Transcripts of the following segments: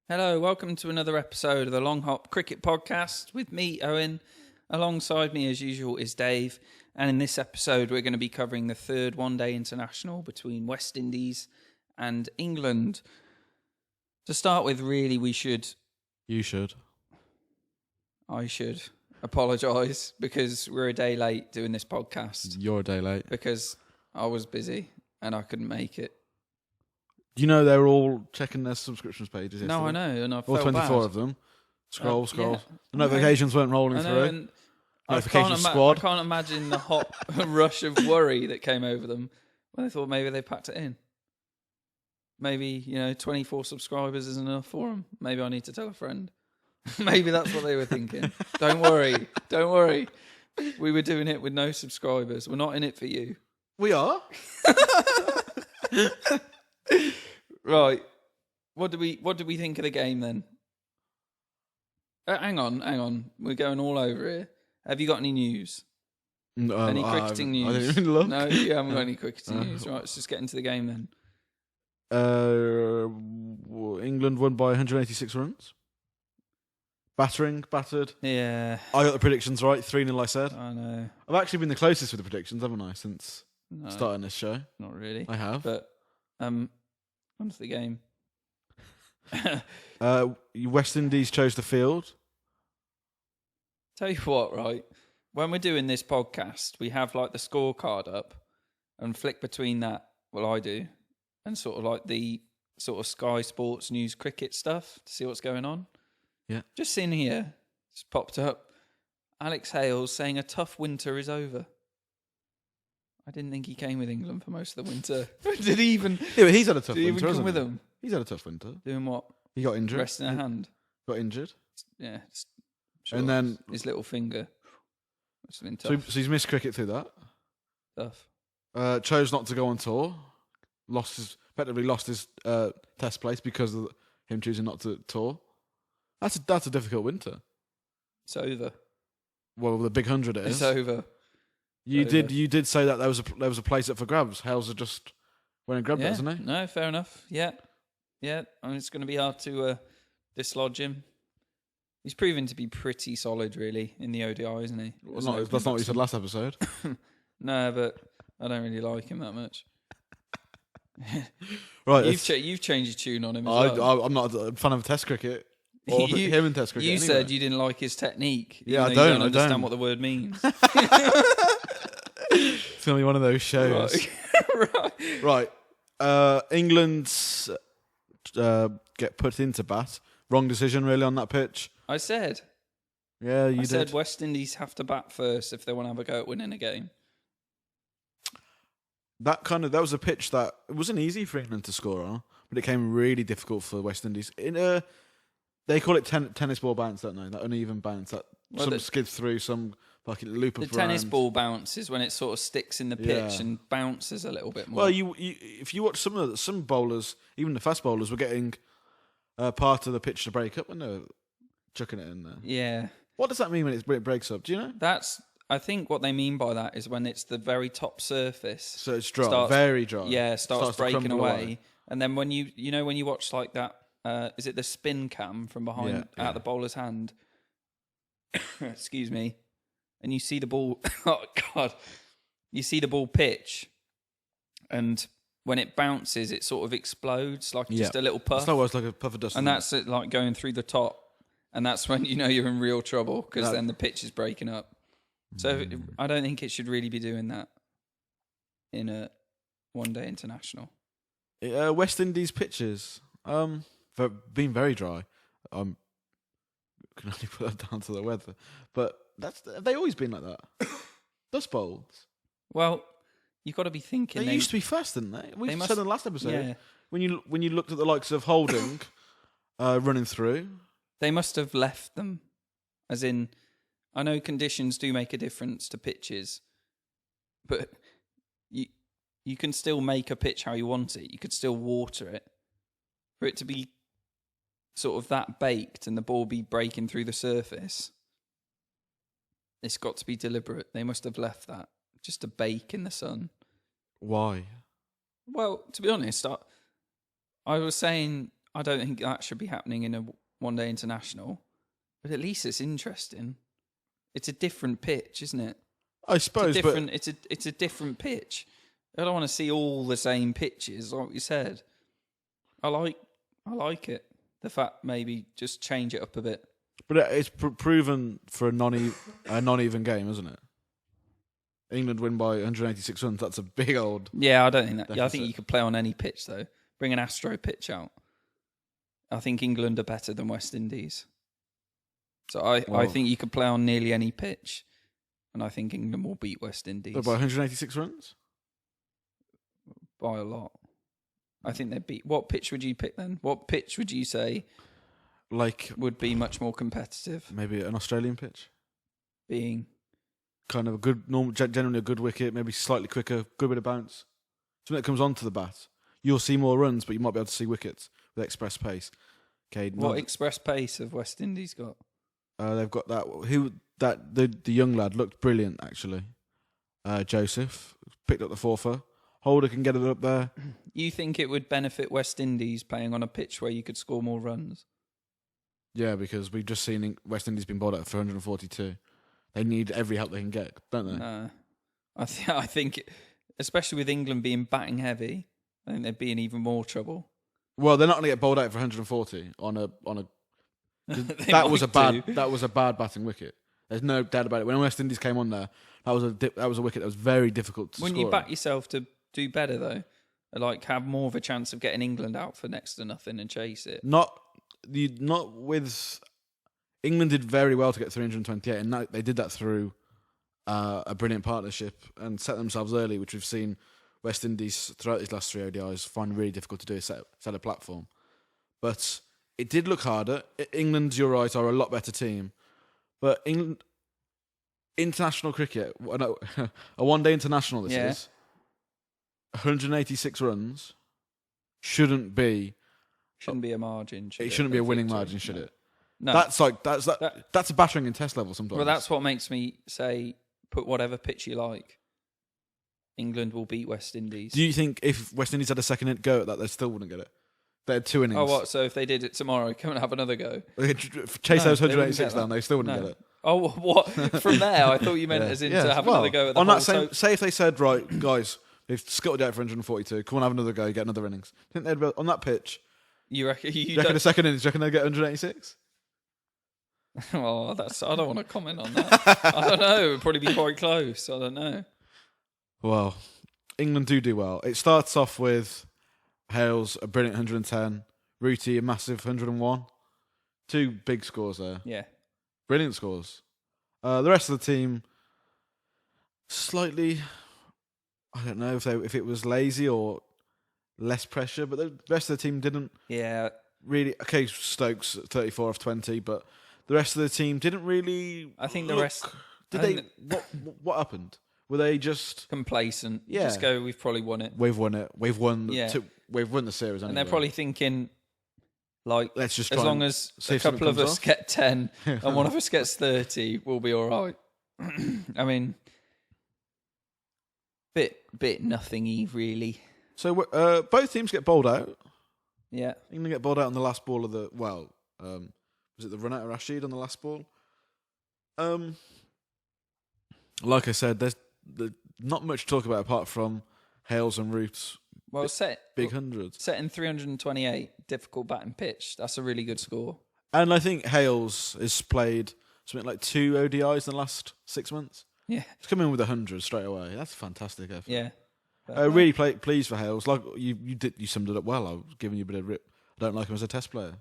Hello, welcome to another episode of the Long Hop Cricket Podcast with me, Owen. Alongside me, as usual, is Dave. And in this episode, we're going to be covering the third one-day international between West Indies and England. To start with, really, we should... You should. I should apologise because we're a day late doing this podcast. You're a day late. Because I was busy and I couldn't make it. You know they were all checking their subscriptions pages yesterday? No, I know, and I all felt 24 bad. of them. Scroll. Yeah, The notifications weren't rolling through. And Notification squad. I can't imagine the hot rush of worry that came over them when they thought maybe they packed it in. Maybe, 24 subscribers is enough for them. Maybe I need to tell a friend. Maybe that's what they were thinking. Don't worry. We were doing it with no subscribers. We're not in it for you. We are. Right. What do we think of the game then? Hang on. We're going all over here. Have you got any news? Any cricketing news? I didn't even look. No, you haven't got any cricketing news. Right, let's just get into the game then. England won by 186 runs. Battered. Yeah. I got the predictions right. 3-0 I said. I know. I've actually been the closest with the predictions, haven't I, since No, starting this show? not really. I have. But onto the game. West Indies chose the field. Tell you what, right? When we're doing this podcast, we have like the scorecard up and flick between that. Well, I do. And sort of like the sort of Sky Sports News cricket stuff to see what's going on. Yeah. Just seen here, it's popped up. Alex Hales saying a tough winter is over. I didn't think he came with England for most of the winter. Did he even? Yeah, but he's had a tough Did he winter, even come hasn't with he? them? He's had a tough winter. Doing what? He got injured. Resting a hand. Got injured. Yeah. Sure, And then his little finger. Must have been so tough. he's missed cricket through that. Tough. Chose not to go on tour. Effectively lost his test place because of him choosing not to tour. That's a difficult winter. It's over. Well, the big 100 it is. It's over. You did say that there was a place up for grabs. Hales just went and grabbed it, hasn't he? No, fair enough. Yeah. I mean, it's going to be hard to dislodge him. He's proven to be pretty solid, really, in the ODI, isn't he? That's not what you said last episode. No, but I don't really like him that much. Right, you've changed your tune on him as well. I'm not a fan of Test cricket or him in Test cricket. You anyway. said you didn't like his technique. Yeah, even though I you don't understand don't. what the word means. It's going to be one of those shows. Right. England's get put into bat. Wrong decision, really, on that pitch. I said. Yeah, you I did. said West Indies have to bat first if they want to have a go at winning a game. That was a pitch that it wasn't easy for England to score on, but it came really difficult for West Indies. They call it tennis ball bounce, don't they? That uneven bounce that some skids through, some fucking loop The around. tennis ball bounces when it sort of sticks in the pitch and bounces a little bit more. Well, if you watch some bowlers, even the fast bowlers, were getting part of the pitch to break up when they were chucking it in there. Yeah. What does that mean when it breaks up? Do you know? I think what they mean by that is when it's the very top surface. So it's dry, very dry. Yeah, starts breaking crumble away. And then when you watch like that, is it the spin cam from behind out the bowler's hand? Excuse me. And you see the ball. Oh God! You see the ball pitch, and when it bounces, it sort of explodes like just a little puff. It's almost like a puff of dust. And that's it, like going through the top. And that's when you know you're in real trouble because then the pitch is breaking up. So I don't think it should really be doing that in a one-day international. West Indies pitches been very dry. Can only put that down to the weather, but they always been like that. Dust bowls. Well, you've got to be thinking they used to be fast, didn't they? We said in the last episode. Yeah. When you looked at the likes of Holding running through, they must have left them. As in, I know conditions do make a difference to pitches, but you can still make a pitch how you want it. You could still water it. For it to be sort of that baked and the ball be breaking through the surface, it's got to be deliberate. They must have left that just to bake in the sun. Why? Well, to be honest, I was saying I don't think that should be happening in a one-day international. But at least it's interesting. It's a different pitch, isn't it? I suppose, it's a different pitch. I don't want to see all the same pitches, like you said. I like it. The fact maybe just change it up a bit. But it's proven for a non-even game, isn't it? England win by 186 runs. That's a big old. Yeah, I don't think that. deficit. Yeah, I think you could play on any pitch though. Bring an Astro pitch out. I think England are better than West Indies. So I think you could play on nearly any pitch, and I think England will beat West Indies By 186 runs. by a lot. I think they beat. What pitch would you pick then? What pitch would you say Like would be much more competitive? maybe an Australian pitch. Being Kind of a good, generally a good wicket, maybe slightly quicker, good bit of bounce. Something that comes onto the bat. You'll see more runs, but you might be able to see wickets with express pace. Okay, what express pace have West Indies got? they've got the young lad looked brilliant actually. Joseph picked up the fourfer. Holder can get it up there. You think it would benefit West Indies playing on a pitch where you could score more runs? Yeah, because we've just seen West Indies being bowled out for 142. They need every help they can get, don't they? No, I think, especially with England being batting heavy, I think they'd be in even more trouble. Well, they're not going to get bowled out for 140 on a. That was a bad batting wicket. There's no doubt about it. When West Indies came on there, that was a wicket that was very difficult to Wouldn't score. you back yourself to do better though? Like have more of a chance of getting England out for next to nothing and chase it. Not with England did very well to get 328, and they did that through a brilliant partnership and set themselves early, which we've seen West Indies throughout these last 3 ODIs find really difficult to do, set a platform. But it did look harder. England, you're right, are a lot better team. But England, international cricket, a one-day international this is, 186 runs shouldn't be a margin. It shouldn't be a winning margin, should it? No. That's a battering in test level sometimes. Well, that's what makes me say put whatever pitch you like. England will beat West Indies. Do you think if West Indies had a second go at that, they still wouldn't get it? They had 2 innings. Oh, what? So if they did it tomorrow, come and have another go? Chase those 186 down, they still wouldn't get it. Oh, what? From there, I thought you meant as in to have another go at the on whole. That same, say if they said, right, guys, they've scuttled out for 142, come on, have another go, get another innings. I think they'd be, on that pitch. You reckon? You reckon a second innings? Do you reckon they'd get 186? Well, I don't want to comment on that. I don't know. It would probably be quite close. I don't know. Well, England do well. It starts off with Hales, a brilliant 110. Rooty, a massive 101. 2 big scores there. Yeah. Brilliant scores. The rest of the team, slightly, I don't know if it was lazy or less pressure, but the rest of the team didn't really. Okay, Stokes 34 off 20, but the rest of the team didn't really. I think the rest. Did they? What happened? Were they just complacent? Yeah. Just go. We've probably won it. We've won it. We've won. Yeah. We've won the series. And they're probably thinking, like, let's just as long as a couple of us get 10 and one of us gets 30, we'll be all right. I mean, bit nothingy really. So both teams get bowled out. Yeah. England get bowled out on the last ball of the was it the run out of Rashid on the last ball? Like I said, there's not much to talk about apart from Hales and Roots. Well, big hundreds. Setting 328, difficult batting pitch. That's a really good score. And I think Hales has played something like 2 ODIs in the last 6 months. Yeah. He's come in with 100 straight away. That's a fantastic effort. Yeah. Really pleased for Hales. Like you summed it up well. I was giving you a bit of rip. I don't like him as a test player.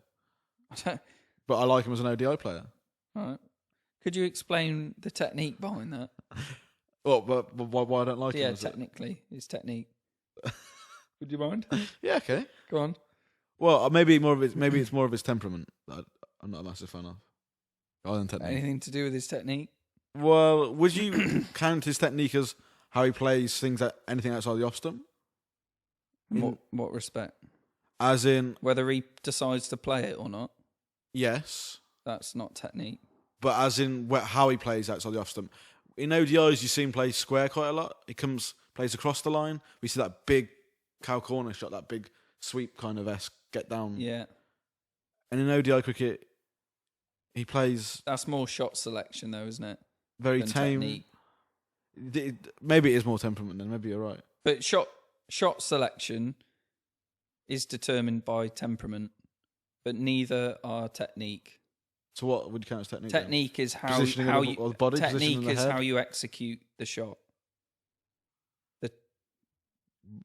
But I like him as an ODI player. All right. Could you explain the technique behind that? Well, but why I don't like him? Yeah, technically, his technique. Would you mind? Yeah, okay. Go on. Well, maybe it's more of his temperament that I'm not a massive fan of. Rather than technique. Anything to do with his technique? Well, would you count his technique as how he plays anything outside the off stump? What respect? As in whether he decides to play it or not. Yes. That's not technique. But as in how he plays outside the off stump. In ODIs, you see him play square quite a lot. He plays across the line. We see that big cow corner shot, that big sweep kind of esque get down. Yeah. And in ODI cricket, he plays That's more shot selection, though, isn't it? very Than tame. technique. Maybe it is more temperament then. Maybe you're right. But shot selection is determined by temperament, but neither are technique. So what would you count as technique? Technique is how Positioning how of you the body, technique positioning of the is head? how you execute the shot.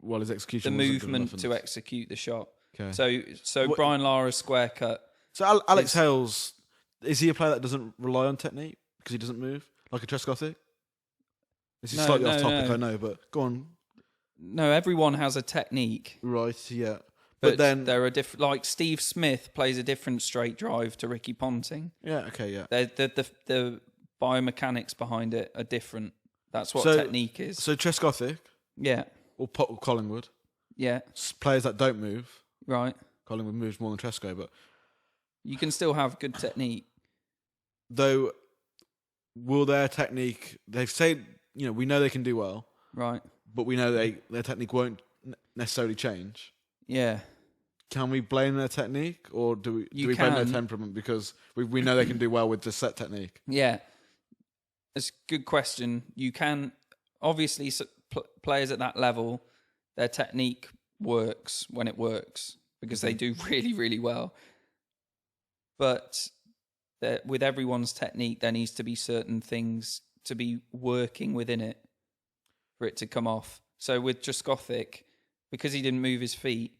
Well, his The execution wasn't good movement enough, to execute the shot. Okay. So What- Brian Lara's square cut. So Alex It's- Hales, is he a player that doesn't rely on technique because he doesn't move like a Trescothic? This is No, slightly no, off topic, no. I know, but go on. No, everyone has a technique, Right, yeah. but then, there are different. Like Steve Smith plays a different straight drive to Ricky Ponting. yeah, okay, yeah. The biomechanics behind it are different. That's what So- technique is. So Trescothic Yeah, or Collingwood, yeah, players that don't move. right. Collingwood moves more than Tresco, but You can still have good technique. though, will their technique? They've said, we know they can do well, Right. but we know their technique won't necessarily change. Yeah. Can we blame their technique, or do we You blame their can. temperament because we know they can do well with the set technique? Yeah. It's a good question. You can obviously players at that level, their technique works when it works because they do really, really well. But with everyone's technique, there needs to be certain things to be working within it for it to come off. So with just Gothic, because he didn't move his feet,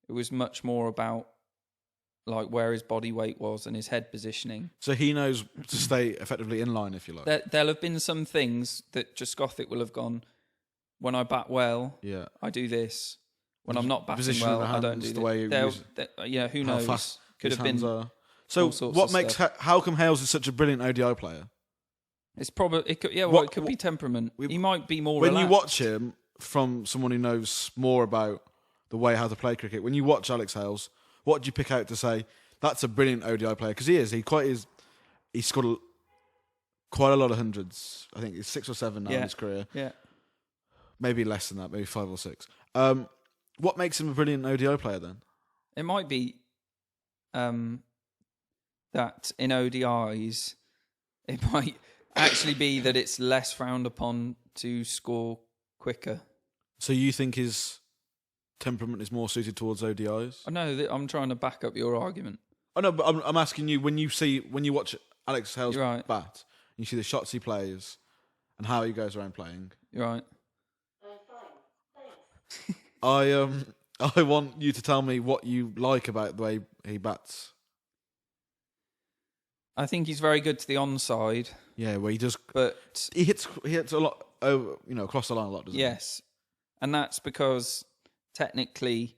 it was much more about like where his body weight was and his head positioning. So he knows to stay effectively in line, if you like. There'll have been some things that just Gothic will have gone, when I bat well, Yeah. I do this. When I'm not batting Position of well, the I don't hands, do the this. way you Who how knows? fast Could his have been. hands are. So all sorts what of makes stuff. how come Hales is such a brilliant ODI player? It's probably it could, yeah. Well, What- it could be temperament. we- He might be more When relaxed. you watch him from someone who knows more about the way how to play cricket, when you watch Alex Hales, what do you pick out to say that's a brilliant ODI player? Because he is. He's scored quite a lot of hundreds. I think it's 6 or 7 now in Yeah. his career. Yeah. Maybe less than that. Maybe 5 or 6. What makes him a brilliant ODI player then? It might be that in ODIs, it might actually be that it's less frowned upon to score quicker. So you think his temperament is more suited towards ODIs? I know that I'm trying to back up your argument. Oh no, but I'm asking you when you watch Alex Hales You're right. bat, you see the shots he plays and how he goes around playing. You're right. I want you to tell me what you like about the way he bats. I think he's very good to the onside, Yeah, where but he hits a lot over, across the line a lot, doesn't yes, and that's because technically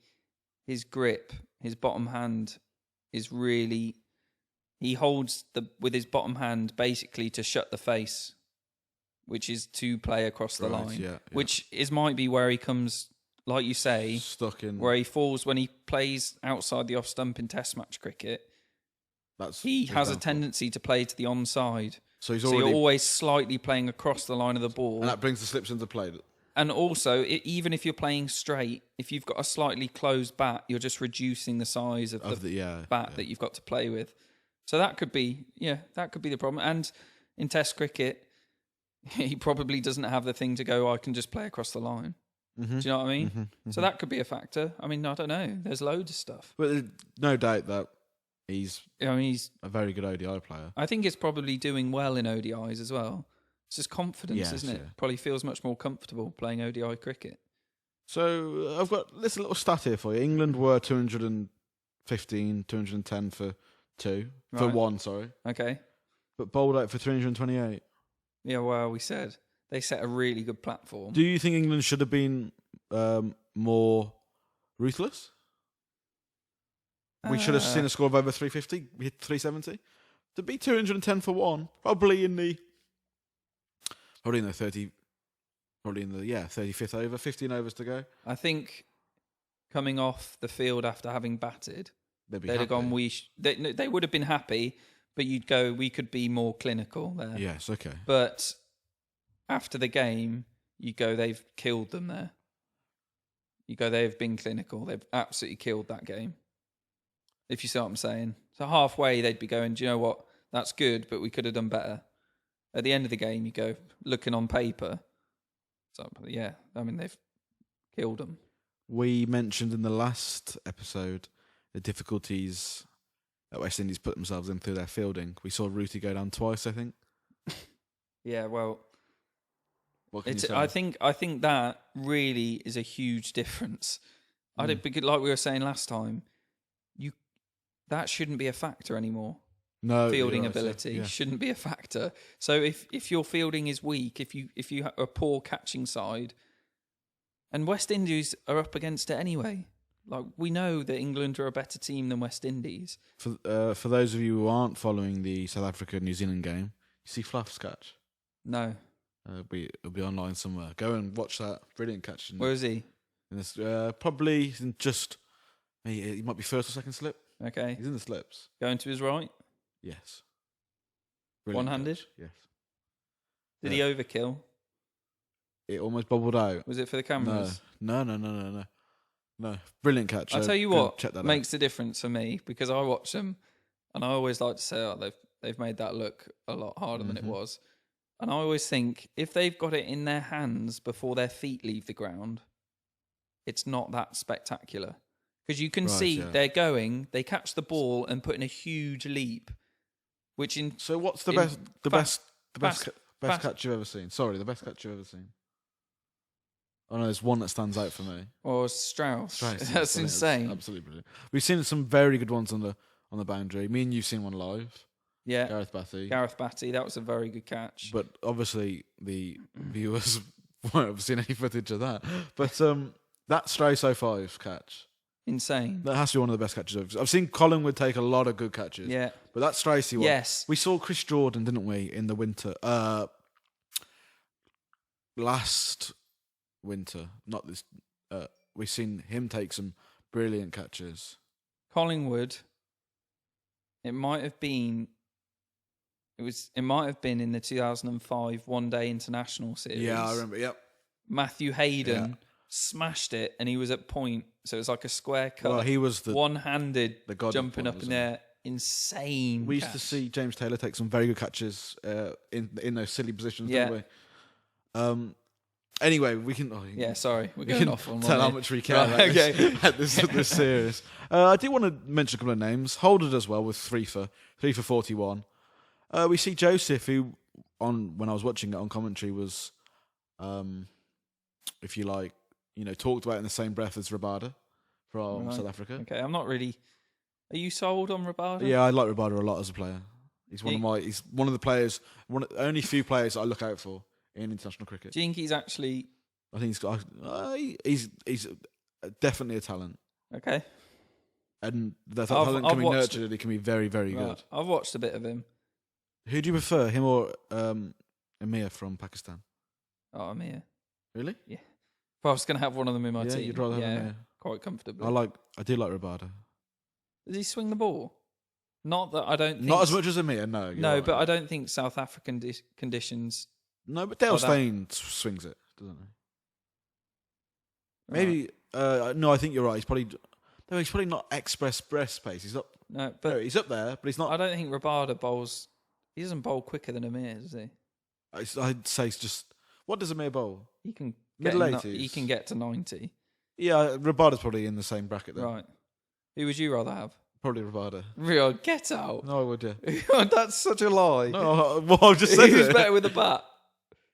his grip, his bottom hand is really, he holds with his bottom hand basically to shut the face, which is to play across the Right, line, yeah. which might be where he comes, like you say, he? Stuck in. where he falls when he plays outside the off stump in Test match cricket. He has a tendency to play to the onside. So he's So already, you're always slightly playing across the line of the ball. and that brings the slips into play. And also, even if you're playing straight, if you've got a slightly closed bat, you're just reducing the size of the bat that you've got to play with. So that could be the problem. And in Test cricket, he probably doesn't have the thing to go, I can just play across the line. Mm-hmm. Do you know what I mean? So that could be a factor. I mean, I don't know. There's loads of stuff. But there's no doubt that he's I mean, a very good ODI player. I think it's probably doing well in ODIs as well. It's just confidence, Yes, isn't it? yeah. Probably feels much more comfortable playing ODI cricket. So I've got this little stat here for you. England were 215, 210 for Right. one, sorry. Okay. But bowled out for 328. Yeah, well, we said they set a really good platform. Do you think England should have been more ruthless? We should have seen a score of over 350, hit 370. To be 210 for one, probably in the 35th over, 15 overs to go. I think coming off the field after having batted, They'd have gone. They would have been happy, but you'd go. We could be more clinical there. Yes, okay. But after the game, you go. They've killed them there. You go. They've been clinical. They've absolutely killed that game. If you see what I'm saying. So halfway they'd be going, do you know what? That's good, but we could have done better. At the end of the game, you go, looking on paper. So, yeah, I mean, they've killed them. We mentioned in the last episode the difficulties that West Indies put themselves in through their fielding. We saw Ruti go down twice, I think. Yeah, well, What can you say? I think that really is a huge difference. I don't, because like we were saying last time, that shouldn't be a factor anymore. No, Fielding you're right, ability shouldn't be a factor. So if your fielding is weak, if you have a poor catching side, and West Indies are up against it anyway. Like, we know that England are a better team than West Indies. For those of you who aren't following the South Africa-New Zealand game, you see Fluff's catch. No. It'll be online somewhere. Go and watch that. Brilliant catch. Where is he? And it's, probably in just... He might be first or second slip. Okay. He's in the slips. Going to his right? Yes. Brilliant One-handed? catch. Yes. Did he overkill? It almost bobbled out. Was it for the cameras? No. Brilliant catch. I'll tell you what check that makes the difference for me, because I watch them and I always like to say, oh, they've made that look a lot harder than it was. And I always think, if they've got it in their hands before their feet leave the ground, it's not that spectacular. Because you can see they catch the ball and put in a huge leap. So what's the best catch you've ever seen? Sorry, the best catch you've ever seen. Oh no, there's one that stands out for me. Or Strauss. That's insane. Absolutely brilliant. We've seen some very good ones on the boundary. Me and you've seen one live. Yeah. Gareth Batty, that was a very good catch. But obviously the viewers won't have seen any footage of that. But that Strauss 05 catch. Insane. That has to be one of the best catches I've seen. Collingwood take a lot of good catches. Yeah. But that Stracey one. Yes. We saw Chris Jordan, didn't we, in the winter? Last winter. Not this. We've seen him take some brilliant catches. Collingwood, it might have been in the 2005 one-day international series. Yeah, I remember, yep. Matthew Hayden smashed it, and he was at point, so it was like a square cut. Well, he was the one-handed, the god jumping of point, up in there. Insane. We used to see James Taylor take some very good catches in those silly positions, didn't we? Anyway, we can. Sorry, we're going off on tell how much we care about this series. I do want to mention a couple of names. Holder as well with 3 for 41. We see Joseph, who when I was watching it on commentary was, if you like, talked about in the same breath as Rabada from South Africa. Okay, I'm not really. Are you sold on Rabada? Yeah, I like Rabada a lot as a player. He's one of the players, only few players that I look out for in international cricket. Do you think he's actually? I think he's definitely a talent. Okay. And that talent can be nurtured, and he can be very, very good. I've watched a bit of him. Who do you prefer, him or Amir from Pakistan? Oh, Amir. Really? Yeah. If I was going to have one of them in my team, you'd rather have Amir. Quite comfortably. I do like Rabada. Does he swing the ball? Not that I don't think... Not as much as Amir, no. No, but I don't think South African conditions... No, but Dale Steyn swings it, doesn't he? Maybe... no, I think you're right. He's probably not express breast pace. He's not... No, but... he's up there, but he's not... I don't think Rabada bowls... He doesn't bowl quicker than Amir, does he? I'd say it's just... What does Amir bowl? He can... Middle 80s? He can get to 90. Yeah, Rabada's probably in the same bracket there. Right. Who would you rather have? Probably Rabada. Real, get out. No, I would, yeah. That's such a lie. No, well, I just said Who's better with a bat?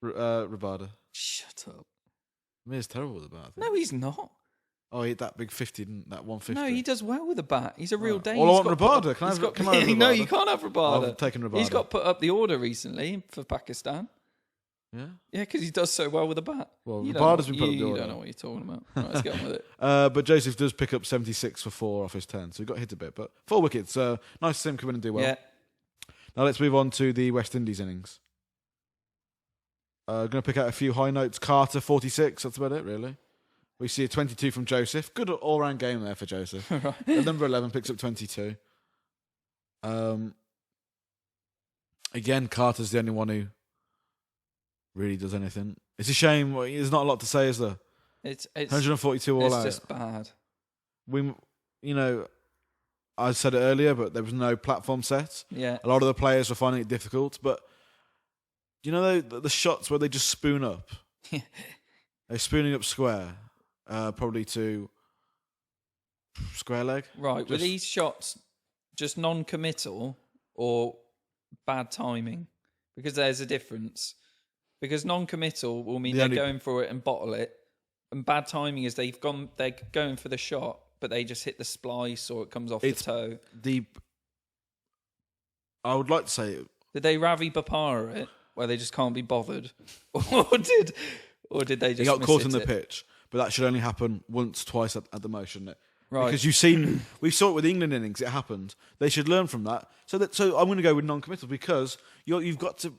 Rabada. Shut up. Amir's terrible with a bat. No, he's not. Oh, he hit that big 50, didn't that 150? No, he does well with a bat. He's a real danger. Well, I want Rabada. Can I have Rabada? No, you can't have Rabada. I've taken Rabada. He's got put up the order recently for Pakistan. Yeah? Yeah, because he does so well with a bat. Well, Rabada's been put up the order. You don't know what you're talking about. Right, let's get on with it. But Joseph does pick up 76 for 4 off his 10, so he got hit a bit. But 4 wickets. Nice to see him come in and do well. Yeah. Now let's move on to the West Indies innings. Going to pick out a few high notes. Carter, 46. That's about it, really. We see a 22 from Joseph. Good all-round game there for Joseph. Right. Number 11 picks up 22. Again, Carter's the only one who really does anything. It's a shame. There's not a lot to say, is there? It's 142 all out. It's just bad. I said it earlier, but there was no platform set. Yeah. A lot of the players were finding it difficult. But you know the shots where they just spoon up? They're spooning up square, probably to square leg. Right. Were these shots just non-committal or bad timing? Because there's a difference. Because non-committal will mean they're going for it and bottle it. And bad timing is they're going for the shot, but they just hit the splice or it comes off the toe. I would like to say, did they Ravi Bapara it, where they just can't be bothered, or did they just? He got caught in the it? pitch, but that should only happen once, twice at the most, shouldn't it? Right. Because we saw it with the England innings. It happened. They should learn from that. So I'm going to go with non-committal because you've got to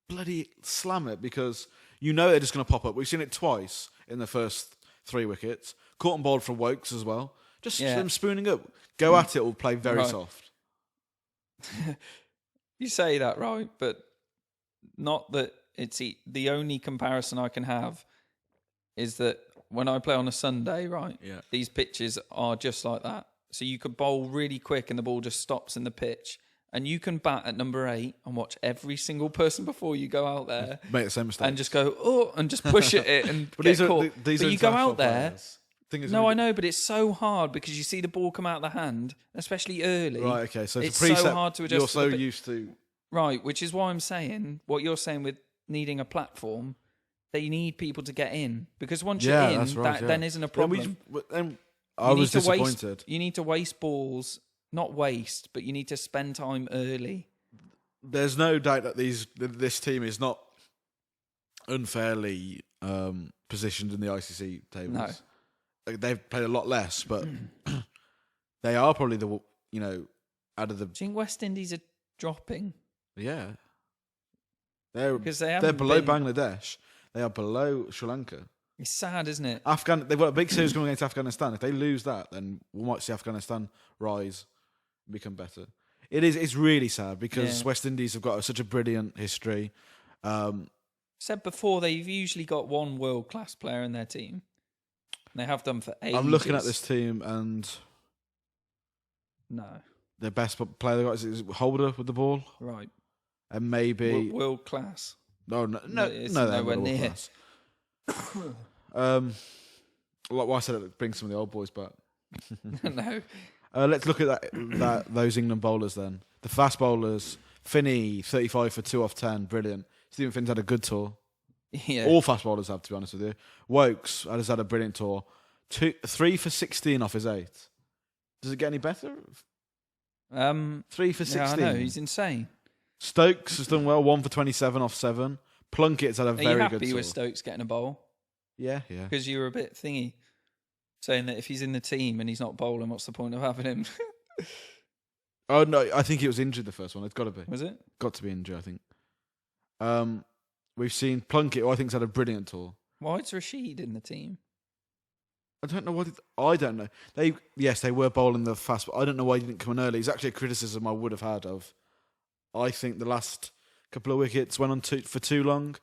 bloody slam it because you know they're just going to pop up. We've seen it twice in the first 3 wickets. Caught and bowled from Wokes as well. Just them spooning up. Go at it or play very soft. You say that, right? But not that it's the only comparison I can have is that when I play on a Sunday, right? Yeah. These pitches are just like that. So you could bowl really quick and the ball just stops in the pitch. And you can bat at number 8 and watch every single person before you go out there. Make the same mistake. And just go, and just push at it and get caught. But you go out there. No, I know, but it's so hard because you see the ball come out of the hand, especially early. Right, okay. So it's preset, so hard to adjust. You're so used to... Right, which is why I'm saying, what you're saying with needing a platform, that you need people to get in. Because once you're in, then isn't a problem. I was disappointed. You need to waste balls, not waste, but you need to spend time early. There's no doubt that this team is not unfairly positioned in the ICC tables. No. They've played a lot less, but they are probably out of the... Do you think West Indies are dropping? Yeah. They're below Bangladesh. They are below Sri Lanka. It's sad, isn't it? They've got a big series going against Afghanistan. If they lose that, then we might see Afghanistan rise and become better. It's really sad because West Indies have got such a brilliant history. Said before, they've usually got one world-class player in their team. They have done for ages. I'm looking at this team and... No. The best player they got is Holder with the ball. Right. And maybe... World class. No, they're nowhere near. Like I said, bring some of the old boys back. No. Let's look at those England bowlers then. The fast bowlers, Finney, 35 for 2 off 10, brilliant. Stephen Finn's had a good tour. Yeah. All fast bowlers have, to be honest with you. Wokes has had a brilliant tour. 3 for 16 off his 8. Does it get any better? 3 for 16. Yeah, I know, he's insane. Stokes has done well, 1 for 27 off 7. Plunkett's had a very good tour. Are you happy with Stokes getting a bowl? Yeah. Because you were a bit thingy, saying that if he's in the team and he's not bowling, what's the point of having him? Oh, no, I think he was injured the first one. It's got to be. Was it? Got to be injured, I think. We've seen Plunkett, who I think's had a brilliant tour. Why is Rashid in the team? I don't know I don't know. They were bowling the fast, but I don't know why he didn't come in early. It's actually a criticism I would have had of. I think the last couple of wickets went on for too long.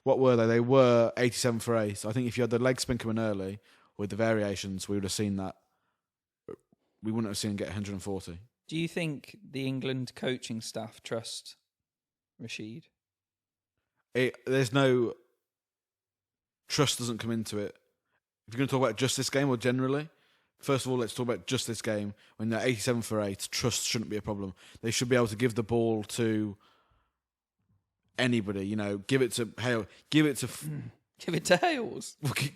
What were they? They were 87 for 8. I think if you had the leg spin coming early with the variations, we would have seen that. We wouldn't have seen him get 140. Do you think the England coaching staff trust Rashid? There's no... Trust doesn't come into it. If you're going to talk about just this game or generally, first of all, let's talk about just this game. When they're 87 for 8, trust shouldn't be a problem. They should be able to give the ball to anybody. Give it to Hale. Give it to Hales. Give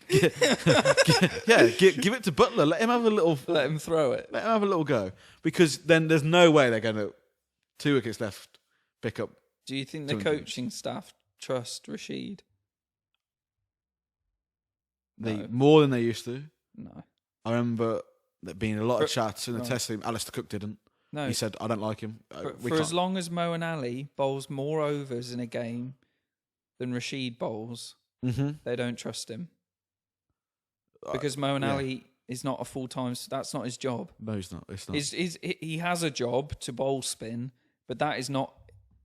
it to Butler. Let him have a little. Let him throw it. Let him have a little go. Because then there's no way they're going to 2 wickets left. Pick up. Do you think the coaching staff trust Rashid? More than they used to. No. I remember there being a lot of chats in the test team. Alistair Cook didn't. No. He said, I don't like him. For as long as Mo and Ali bowls more overs in a game than Rashid bowls, they don't trust him. Because Mo and Ali is not a full-time... That's not his job. No, he's not. It's not. He has a job to bowl spin, but that is not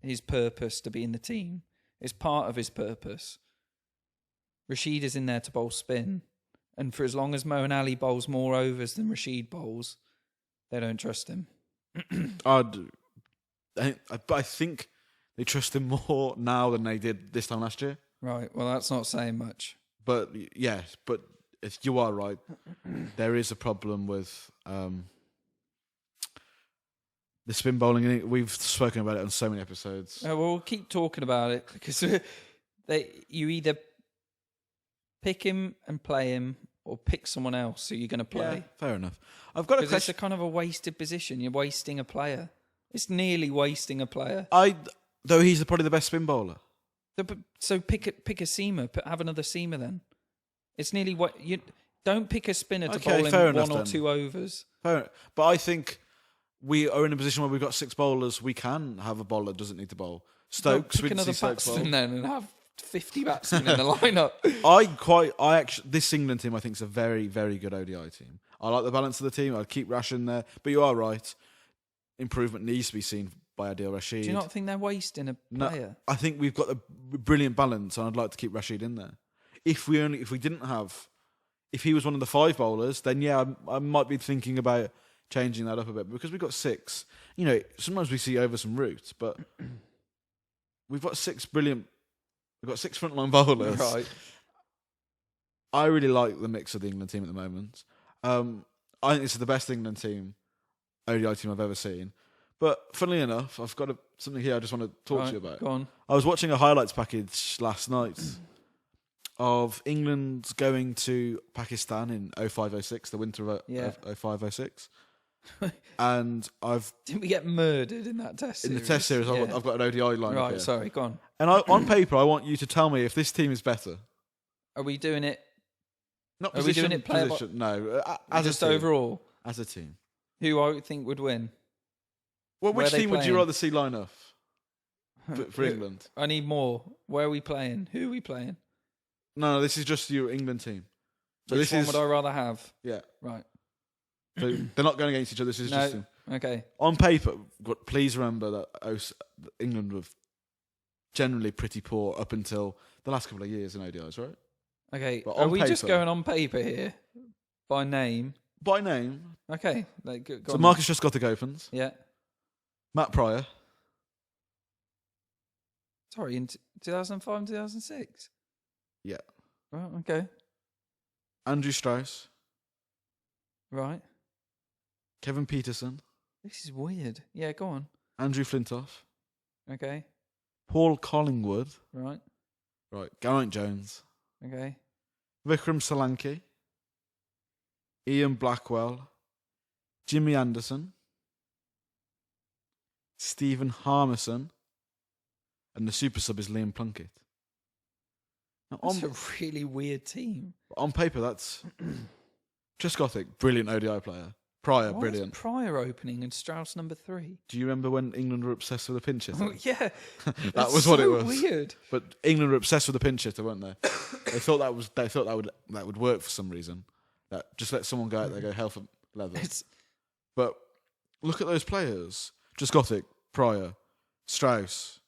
his purpose to be in the team. It's part of his purpose. Rashid is in there to bowl spin. And for as long as Mo and Ali bowls more overs than Rashid bowls, they don't trust him. I think they trust him more now than they did this time last year. Right. Well, that's not saying much. But yes, but you are right. There is a problem with the spin bowling. We've spoken about it on so many episodes. Well, we'll keep talking about it because you either pick him and play him, or pick someone else who you're going to play. Yeah, fair enough. I've got a question. It's a kind of a wasted position. You're wasting a player. It's nearly wasting a player. Though he's probably the best spin bowler. So pick a seamer. Have another seamer then. It's nearly what you don't pick a spinner to bowl in 1 or 2 overs. Fair, but I think we are in a position where we've got 6 bowlers. We can have a bowler that doesn't need to bowl. Stokes, pick another batsman then and have 50 batsmen in the lineup. This England team I think is a very, very good ODI team. I like the balance of the team. I'd keep Rash in there, but you are right. Improvement needs to be seen by Adil Rashid. Do you not think they're wasting a player? No, I think we've got a brilliant balance, and I'd like to keep Rashid in there. If he was one of the 5 bowlers, then yeah, I might be thinking about changing that up a bit. Because we've got 6, sometimes we see over some routes, but we've got 6 brilliant. We've got 6 frontline bowlers. Right. I really like the mix of the England team at the moment. I think this is the best England team, ODI team I've ever seen. But funnily enough, I've got something here I just want to talk to you about. Go on. I was watching a highlights package last night of England going to Pakistan in 05-06, the winter of 05-06. And didn't we get murdered in that test series? In the test series, I've got an ODI line. Right, here. sorry, go on. And on paper, I want you to tell me if this team is better. Are we doing it? Not Are position, we doing it player position. No, as just a team. overall. As a team, who I think would win? Well, which team would you rather see line up for England? I need more. Where are we playing? Who are we playing? No, this is just your England team. So which one would I rather have? Yeah. Right. So they're not going against each other. This is just okay. On paper, please remember that England were generally pretty poor up until the last couple of years in ODIs, right? Okay. Are we just going on paper here? By name? By name. Okay. So Marcus just got the opens. Yeah. Matt Pryor. Sorry, in 2005 and 2006? Yeah. Right, okay. Andrew Strauss. Right. Kevin Peterson. This is weird. Yeah, go on. Andrew Flintoff. Okay. Paul Collingwood. Right. Right. Geraint Jones. Okay. Vikram Solanki. Ian Blackwell. Jimmy Anderson. Stephen Harmison. And the super sub is Liam Plunkett. Now, that's a really weird team. On paper, that's Chris Gothic, brilliant ODI player. Pryor, brilliant. Pryor opening and Strauss number 3. Do you remember when England were obsessed with a pinch hitter? Oh, yeah. That was what it was. Weird. But England were obsessed with a pinch hitter, weren't they? They thought that would work for some reason. That just let someone go out there, go hell for leather. But look at those players: just Gothic, Pryor, Strauss,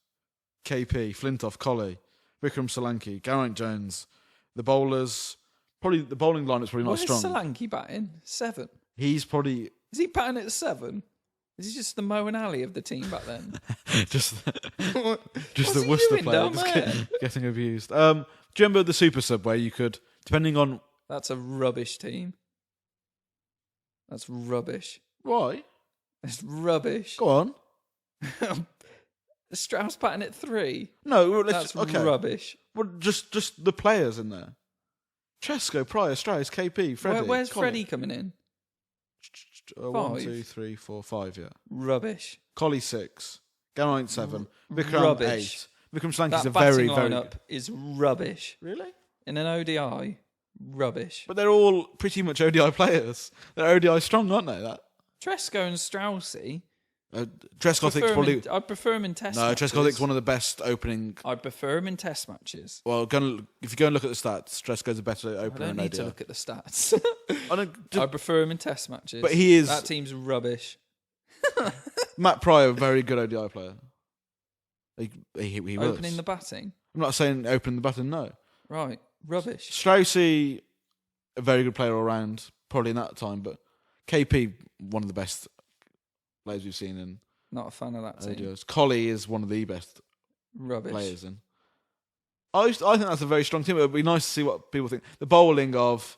KP, Flintoff, Colley, Vikram Solanki, Geraint Jones. The bowlers, probably the bowling line is probably not strong. Where's Solanki batting? 7. He's probably... Is he batting at 7? Is he just the Mo and Ali of the team back then? just the Worcester player getting abused. Do you remember the super sub where you could, depending on... That's a rubbish team. That's rubbish. Why? It's rubbish. Go on. Strauss batting at 3? No, that's rubbish. Well, just the players in there. Tresco, Pryor, Strauss, KP, Freddie. Where's Freddie coming in? 1, 2, 3, 4, 5, yeah. Rubbish. Colley 6. Geraint 7. Vikram 8. Vikram Solanki's a very, very... That batting lineup is rubbish. Really? In an ODI, rubbish. But they're all pretty much ODI players. They're ODI strong, aren't they? Tresco and Straussy... Trescothic's probably... I prefer him in test matches. No, Trescothic's one of the best opening... I prefer him in test matches. Well, if you go and look at the stats, Tresco's a better opener. I don't need to look at the stats. I prefer him in test matches. But he is... That team's rubbish. Matt Pryor, a very good ODI player. He was. Opening the batting? I'm not saying opening the batting, no. Right, rubbish. Straussy, a very good player all round, probably in that time, but KP, one of the best players we've seen in Not a fan of that team. ODIs. Collie is one of the best Rubbish. players in. I think that's a very strong team. It would be nice to see what people think. The bowling of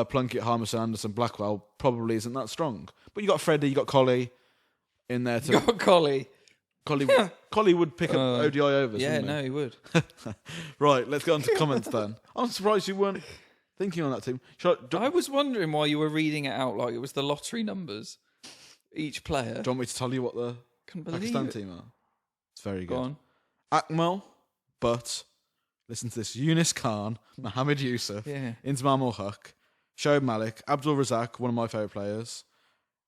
Plunkett, Harmison, Anderson, Blackwell probably isn't that strong. But you got Freddie, you got Collie in there too. You got Collie. Collie would pick up ODI overs. Yeah, wouldn't he would. Right, let's get on to comments then. I'm surprised you weren't thinking on that team. I was wondering why you were reading it out like it was the lottery numbers. Each player. Do you want me to tell you what the Pakistan team are? It's very good. Go on. Akmal, but listen to this: Yunus Khan, Mohammed Yusuf, Inzamam ul Haq, Shoaib Malik, Abdul Razak, one of my favourite players.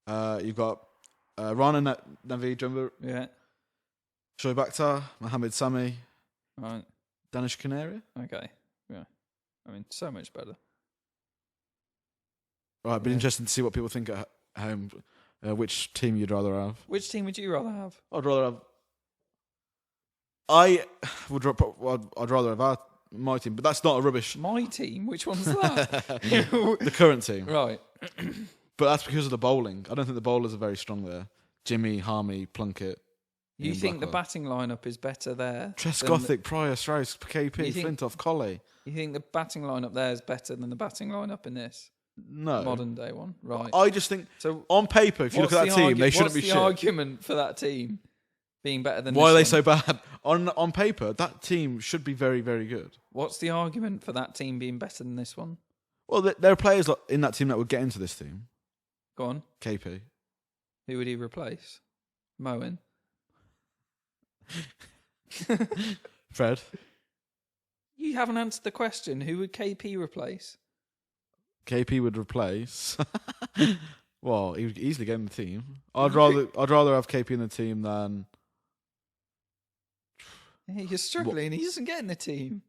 You've got Rana Naveed, do you remember? Yeah. Shoaib Akhtar, Mohammed Sami, Right. Danish Canaria. Okay. Yeah. I mean, so much better. Right, it'd be interesting to see what people think at home. Which team you'd rather have? Which team would you rather have? I'd rather have my team, but that's not a rubbish. My team? Which one's that? The current team. Right. But that's because of the bowling. I don't think the bowlers are very strong there. Jimmy, Harmy, Plunkett. You think the batting lineup is better there? Trescothick, Pryor, Strauss, KP, Flintoff, Colley. You think the batting lineup there is better than the batting lineup in this? No. Modern day one. Right. I just think, so on paper, if you look at that team, they shouldn't be shit. What's the argument for that team being better than Why are they this so bad? On paper, that team should be very, very good. What's the argument for that team being better than this one? Well, there are players in that team that would get into this team. Go on. KP. Who would he replace? Moen. Fred. You haven't answered the question. Who would KP replace? KP would replace. Well, he would easily get in the team. I'd rather have KP in the team than. Hey, you're struggling. He doesn't get in the team.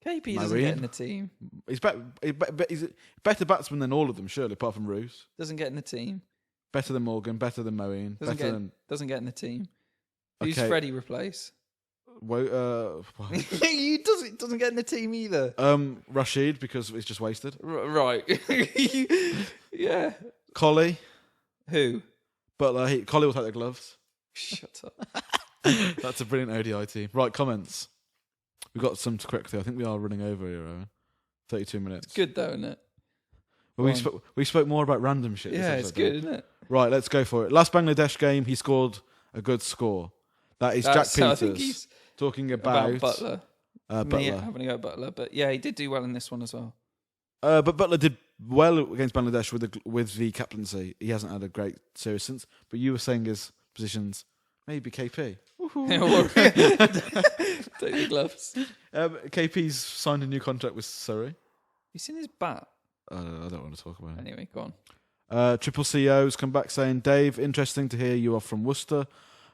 KP doesn't get in the team. He's a better batsman than all of them, surely, apart from Roos. Doesn't get in the team. Better than Morgan. Better than Moeen. Doesn't get in the team. Who's Freddie replace? He doesn't get in the team either. Rashid, because it's just wasted. Right. Yeah. Collie. Who? But Collie will take the gloves. Shut up. That's a brilliant ODI team. Right, comments. We've got some to quickly. I think we are running over here, Owen. 32 minutes. It's good though, isn't it? Well, we spoke more about random shit. Yeah, it's good, isn't it? Right, let's go for it. Last Bangladesh game, he scored a good score. That's Jack Peters. I think he's talking about Butler. Butler. Having a go at Butler. But yeah, he did do well in this one as well. But Butler did well against Bangladesh with the captaincy. He hasn't had a great series since. But you were saying his positions, maybe KP. Take the gloves. KP's signed a new contract with Surrey. You seen his bat? I don't want to talk about it. Anyway, go on. Triple CEO's come back saying, Dave, interesting to hear you are from Worcester.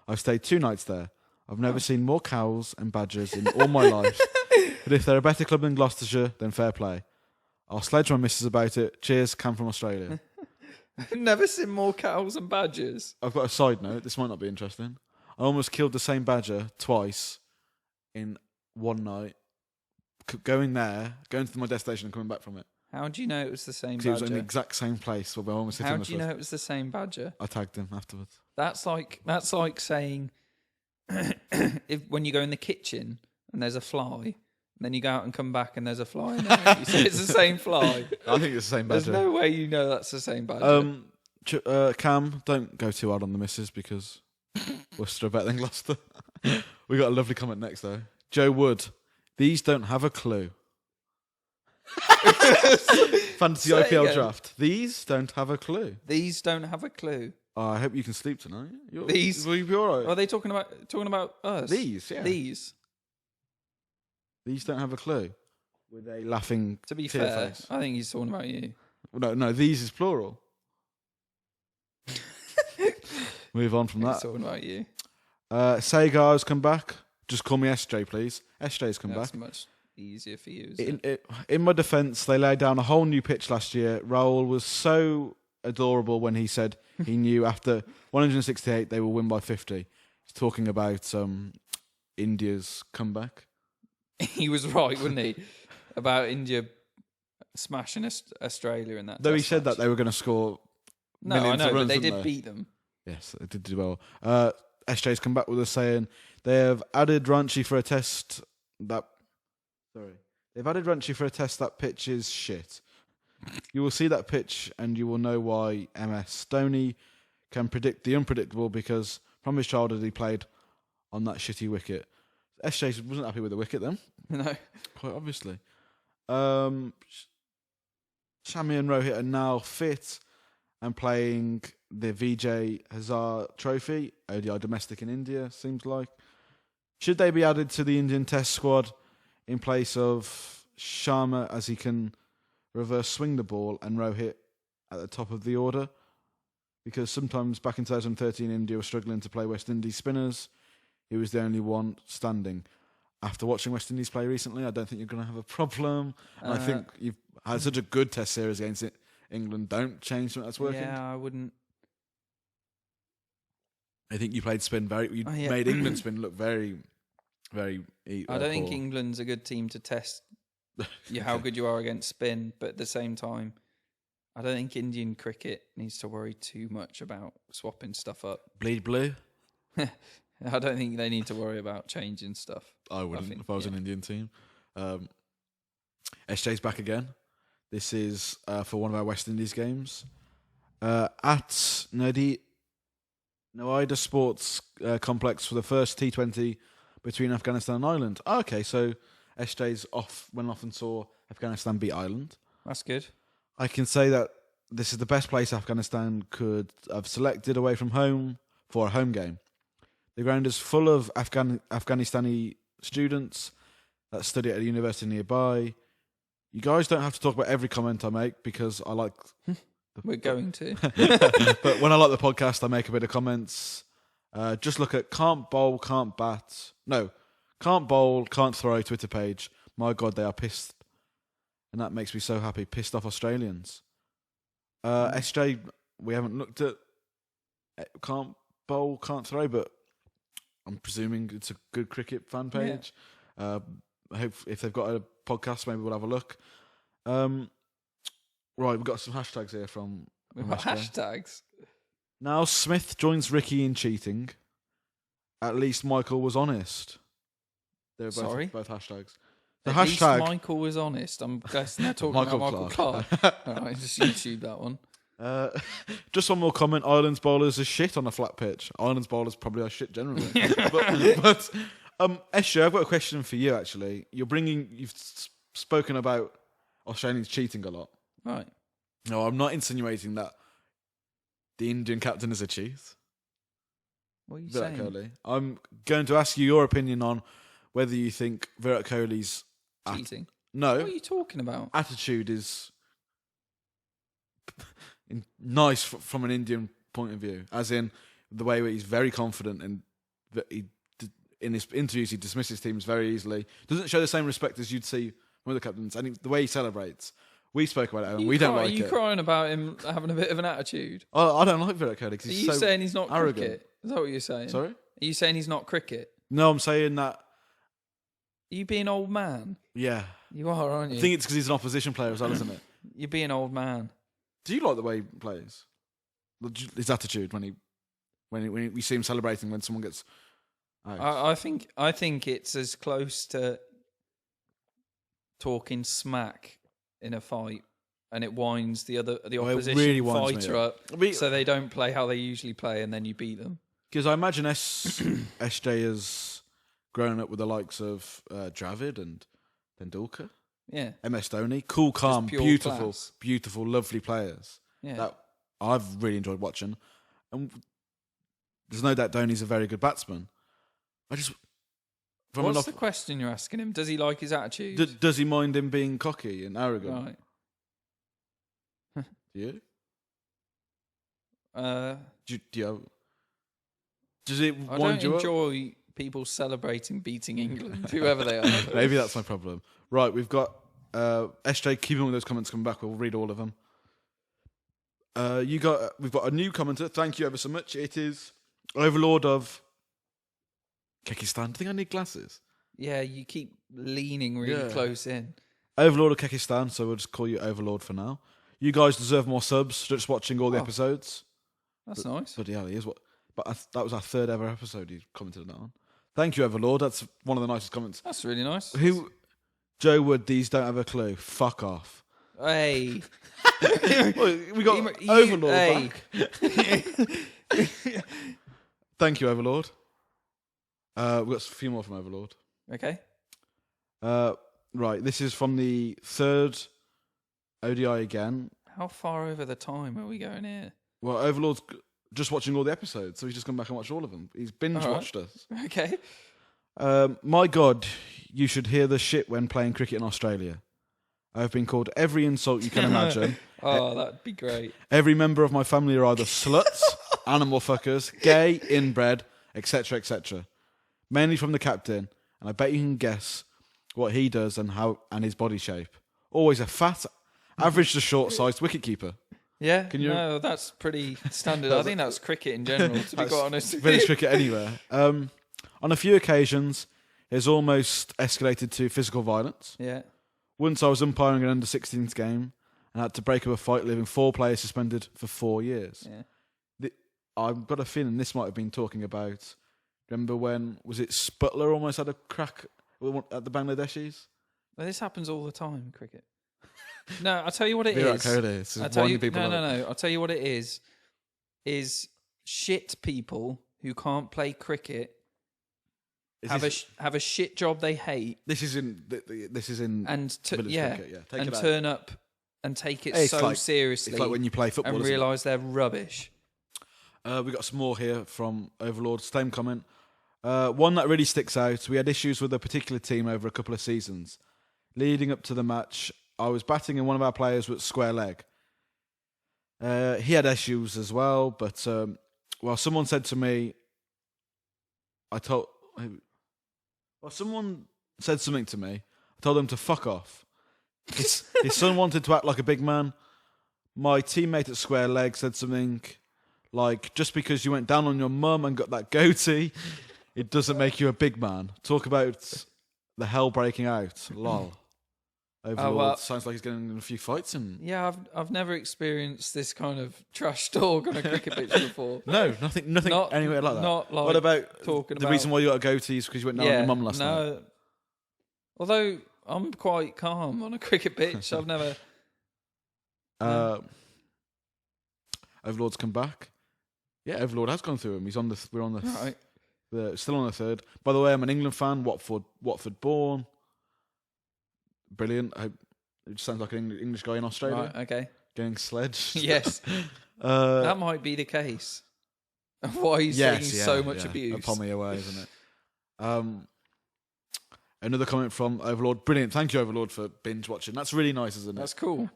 I've stayed 2 nights there. I've never seen more cows and badgers in all my life. But if they're a better club than Gloucestershire, then fair play. I'll sledge my missus about it. Cheers, Cam from Australia. I've never seen more cows and badgers. I've got a side note. This might not be interesting. I almost killed the same badger twice in one night. Going to my destination and coming back from it. How do you know it was the same badger? It was in the exact same place where we almost hit him. How do you know it was the same badger? I tagged him afterwards. That's like saying when you go in the kitchen and there's a fly, and then you go out and come back and there's a fly in there. You say it's the same fly. I think it's the same badger. There's no way you know that's the same badger. Cam, don't go too hard on the missus because Worcester are better than Gloucester. We got a lovely comment next though. Joe Wood, these don't have a clue. Fantasy IPL draft. These don't have a clue. These don't have a clue. Oh, I hope you can sleep tonight. Will you be all right? Are they talking about us? These, yeah. These don't have a clue. With a laughing To be tear fair, face. I think he's talking about you. No, these is plural. Move on from that. He's talking about you. Sagar's come back. Just call me SJ, please. SJ's come That's back. much easier for you. In my defence, they laid down a whole new pitch last year. Raul was so adorable when he said he knew after 168 they will win by 50. He's talking about India's comeback. He was right, wasn't he? About India smashing Australia in that. Though he said that they were going to score. No, I know, but they did beat them. Yes, they did do well. SJ's come back with us saying they have added Ranchi for a test that. Sorry, they've added Ranchi for a test that pitch is shit. You will see that pitch and you will know why MS Dhoni can predict the unpredictable because from his childhood he played on that shitty wicket. SJ wasn't happy with the wicket then. No. Quite obviously. Shami and Rohit are now fit and playing the Vijay Hazare Trophy, ODI domestic in India, seems like. Should they be added to the Indian Test squad in place of Sharma as he can reverse swing the ball and Rohit at the top of the order? Because sometimes back in 2013 India was struggling to play West Indies spinners. He was the only one standing. After watching West Indies play recently, I don't think you're going to have a problem. I think you've had such a good Test series against England. Don't change something that's working. Yeah, I wouldn't. I think you played spin very. You made England spin look very, very. I don't think England's a good team to test how good you are against spin, but at the same time, I don't think Indian cricket needs to worry too much about swapping stuff up. Bleed blue. I don't think they need to worry about changing stuff. I wouldn't if I was an Indian team. SJ's back again. This is for one of our West Indies games. At Noida Sports Complex for the first T20 between Afghanistan and Ireland. Okay, so SJ's went off and saw Afghanistan beat Ireland. That's good. I can say that this is the best place Afghanistan could have selected away from home for a home game. The ground is full of Afghanistani students that study at a university nearby. You guys don't have to talk about every comment I make because I like... We're going to. But when I like the podcast, I make a bit of comments. Just look at can't bowl, can't bat. No, can't bowl, can't throw Twitter page. My God, they are pissed. And that makes me so happy. Pissed off Australians. SJ, we haven't looked at can't bowl, can't throw, but I'm presuming it's a good cricket fan page. Yeah. I hope if they've got a podcast, maybe we'll have a look. Right, we've got some hashtags here from... We've got hashtags? Now Smith joins Ricky in cheating. At least Michael was honest. They're both hashtags. The At least Michael was honest. I'm guessing they're talking about Michael Clark. All right, just YouTube that one. Just one more comment. Ireland's bowlers are shit on a flat pitch. Ireland's bowlers probably are shit generally. but Esha, I've got a question for you. Actually, you've spoken about Australians cheating a lot. Right. No, I'm not insinuating that the Indian captain is a cheat. What are you Virat saying? Kohli. I'm going to ask you your opinion on whether you think Virat Kohli's cheating. No. What are you talking about? Attitude is nice from an Indian point of view, as in the way where he's very confident and that in his interviews he dismisses teams very easily. Doesn't show the same respect as you'd see from other captains. I think the way he celebrates. We spoke about it and we don't like it. Are you crying about him having a bit of an attitude? I don't like Virat Kohli because he's so saying he's not arrogant. Cricket? Is that what you're saying? Sorry? Are you saying he's not cricket? No, I'm saying that... Are you being old man? Yeah. You are, aren't you? I think it's because he's an opposition player as well, isn't it? You're being old man. Do you like the way he plays? His attitude when we see him celebrating when someone gets out? I think it's as close to talking smack in a fight, and it winds the opposition really fighter up, so they don't play how they usually play, and then you beat them. Because I imagine SJ has grown up with the likes of Dravid and Tendulkar. Yeah. MS Dhoni. Cool, calm, beautiful, class. beautiful, lovely players. Yeah. That I've really enjoyed watching. And there's no doubt Dhoni's a very good batsman. What's the question you're asking him? Does he like his attitude? Does he mind him being cocky and arrogant? Right. Do you? Does it wind you up? I don't enjoy people celebrating beating England, whoever they are. Maybe that's my problem. Right, we've got SJ. Keep on with those comments coming back. We'll read all of them. We've got a new commenter. Thank you ever so much. It is Overlord of Kekistan. Do you think I need glasses? Yeah, you keep leaning really close in. Overlord of Kekistan, so we'll just call you Overlord for now. You guys deserve more subs. Just watching all the episodes. That's nice. But yeah, he is what. But that was our third ever episode. He commented on that one. Thank you, Everlord. That's one of the nicest comments. That's really nice. Joe Wood? These don't have a clue. Fuck off. Hey. Well, we got Overlord back. Thank you, Overlord. We've got a few more from Overlord. Okay. Right, this is from the third ODI again. How far over the time are we going here? Well, Overlord's just watching all the episodes, so he's just come back and watched all of them. He's binge-watched us. Okay. My God, you should hear the shit when playing cricket in Australia. I've been called every insult you can imagine. Oh, that'd be great. Every member of my family are either sluts, animal fuckers, gay, inbred, etc., etc. Mainly from the captain, and I bet you can guess what he does and his body shape. Always a fat, average to short-sized wicketkeeper. Yeah, no, that's pretty standard. I think that's cricket in general, to be quite honest. Village cricket anywhere. On a few occasions, it's almost escalated to physical violence. Yeah. Once I was umpiring an under-16s game and had to break up a fight, leaving 4 players suspended for 4 years. Yeah. I've got a feeling this might have been talking about. Remember when Sputler almost had a crack at the Bangladeshis? Well, this happens all the time in cricket. No, I'll tell you what it Virat is. Kohli. I'll tell you, no. I'll tell you what it is shit people who can't play cricket have a shit job they hate. This is in and cricket, yeah. And turn up and take it so seriously. It's like when you play football and realise they're rubbish. We got some more here from Overlord. Same comment. One that really sticks out. We had issues with a particular team over a couple of seasons. Leading up to the match, I was batting and one of our players was square leg. He had issues as well, but someone said to me, someone said something to me. I told him to fuck off. His son wanted to act like a big man. My teammate at square leg said something like, just because you went down on your mum and got that goatee, it doesn't make you a big man. Talk about the hell breaking out. Lol. Overlord sounds like he's getting in a few fights. Yeah, I've never experienced this kind of trash talk on a cricket pitch before. No, nothing anywhere like that. Not like what about talking the reason why you got a goatee is because you went down on your mum last night? Although I'm quite calm on a cricket pitch, I've never... Overlord's come back. Yeah, Overlord has gone through him. We're on the right. Still on the third. By the way, I'm an England fan. Watford born. Brilliant. It just sounds like an English guy in Australia. Right, okay. Getting sledged. Yes. That might be the case. Why he's saying so much abuse. Upon me away, isn't it? Another comment from Overlord. Brilliant. Thank you, Overlord, for binge watching. That's really nice, isn't it? That's cool.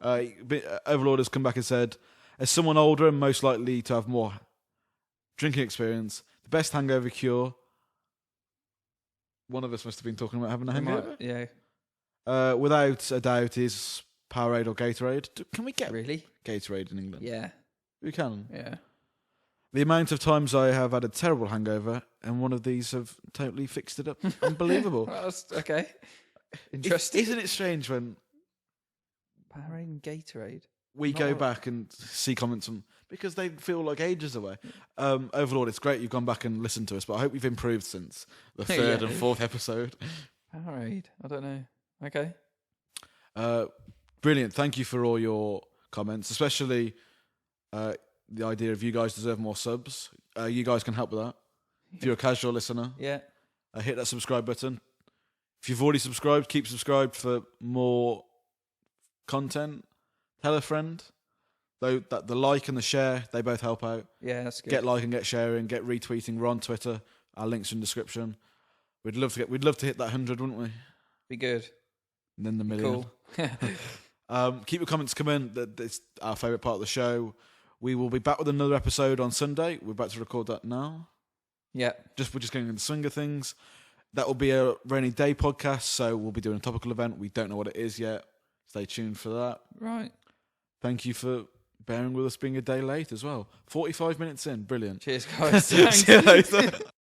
Overlord has come back and said, as someone older and most likely to have more drinking experience, the best hangover cure. One of us must have been talking about having a hangover. Yeah. Without a doubt, is Powerade or Gatorade. Can we get Gatorade in England? Yeah. We can. Yeah. The amount of times I have had a terrible hangover and one of these have totally fixed it up. Unbelievable. That's okay. Interesting. Isn't it strange when Powerade and Gatorade? We go back and see comments on because they feel like ages away. Overlord, it's great you've gone back and listened to us, but I hope you've improved since the third and fourth episode. Powerade, I don't know. Okay. Brilliant. Thank you for all your comments, especially the idea of you guys deserve more subs. You guys can help with that. If you're a casual listener, hit that subscribe button. If you've already subscribed, keep subscribed for more content. Tell a friend. Though that the like and the share, they both help out. Yeah, that's good. Get liking, get sharing, get retweeting. We're on Twitter. Our links are in the description. We'd love to hit that 100, wouldn't we? Be good. And then the million. Cool. Keep your comments coming. It's our favourite part of the show. We will be back with another episode on Sunday. We're about to record that now. Yeah. We're just getting in the swing of things. That will be a rainy day podcast, so we'll be doing a topical event. We don't know what it is yet. Stay tuned for that. Right. Thank you for bearing with us being a day late as well. 45 minutes in. Brilliant. Cheers, guys. Thanks. See you later.